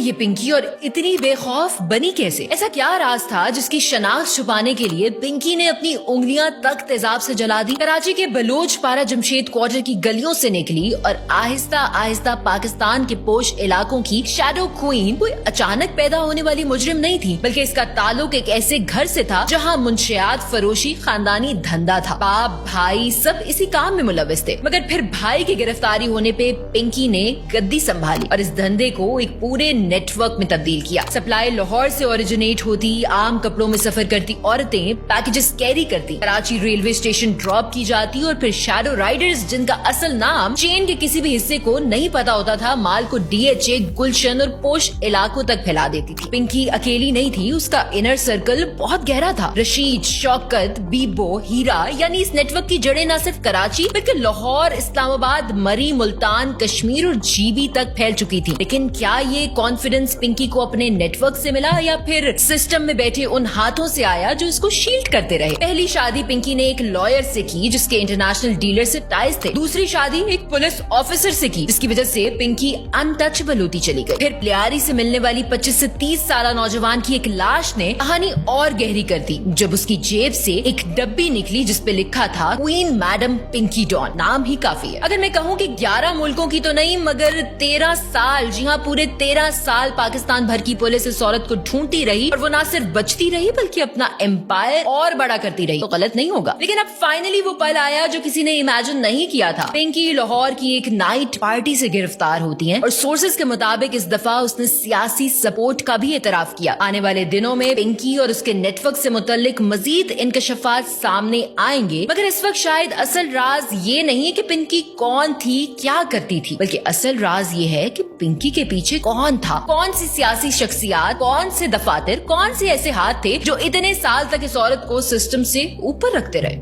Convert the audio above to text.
ये पिंकी और इतनी बेखौफ बनी कैसे? ऐसा क्या राज था जिसकी शनाख्त छुपाने के लिए पिंकी ने अपनी उंगलियां तक तेजाब से जला दी? कराची के बलोच पारा जमशेद क्वार्टर की गलियों से निकली और आहिस्ता आहिस्ता पाकिस्तान के पोश इलाकों की शैडो क्वीन कोई अचानक पैदा होने वाली मुजरिम नहीं थी, बल्कि इसका ताल्लुक एक ऐसे घर से था जहां मुंशियात फरोशी खानदानी धंधा था। बाप भाई सब इसी काम में मुलविस थे, मगर फिर भाई की गिरफ्तारी होने पे पिंकी ने गद्दी संभाली और इस धंधे को एक पूरे नेटवर्क में तब्दील किया। सप्लाई लाहौर से ओरिजिनेट होती, आम कपड़ों में सफर करती औरतें पैकेजेस कैरी करती, कराची रेलवे स्टेशन ड्रॉप की जाती और फिर शैडो राइडर्स, जिनका असल नाम चेन के किसी भी हिस्से को नहीं पता होता था, माल को डीएचए, गुलशन और पोश इलाकों तक फैला देती थी। पिंकी अकेली नहीं थी, उसका इनर सर्कल बहुत गहरा था। रशीद, शौकत, बीबो, हीरा, यानी इस नेटवर्क की जड़ें न सिर्फ कराची बल्कि लाहौर, इस्लामाबाद, मरी, मुल्तान, कश्मीर और जीबी तक फैल चुकी थी। लेकिन क्या ये कॉन्फिडेंस पिंकी को अपने नेटवर्क से मिला या फिर सिस्टम में बैठे उन हाथों से आया जो इसको शील्ड करते रहे? पहली शादी पिंकी ने एक लॉयर से की जिसके इंटरनेशनल डीलर से टाइज थे। दूसरी शादी एक पुलिस ऑफिसर से की जिसकी वजह से पिंकी अनटचेबल होती चली गई। फिर प्यारी से मिलने वाली 25 से 30 साल नौजवान की एक लाश ने कहानी और गहरी कर दी जब उसकी जेब से एक डब्बी निकली जिसपे लिखा था क्वीन मैडम पिंकी डॉन। नाम ही काफी है। अगर मैं कहूँ कि 11 मुल्कों की तो नहीं मगर 13 साल, जी हाँ पूरे 13 साल पाकिस्तान भर की पुलिस इस औरत को ढूंढती रही और वो ना सिर्फ बचती रही बल्कि अपना एम्पायर और बड़ा करती रही, तो गलत नहीं होगा। लेकिन अब फाइनली वो पल आया जो किसी ने इमेजिन नहीं किया था। पिंकी लाहौर की एक नाइट पार्टी से गिरफ्तार होती है और सोर्सेज के मुताबिक इस दफा उसने सियासी सपोर्ट का भी एतराफ किया। आने वाले दिनों में पिंकी और उसके नेटवर्क से मुतल्लिक मजीद इंकशाफात सामने आएंगे, मगर इस वक्त शायद असल राज ये नहीं है कि पिंकी कौन थी, क्या करती थी, बल्कि असल राज ये है कि पिंकी के पीछे कौन था, कौन सी सियासी शख्सियात, कौन से दफातर, कौन से ऐसे हाथ थे जो इतने साल तक इस औरत को सिस्टम से ऊपर रखते रहे।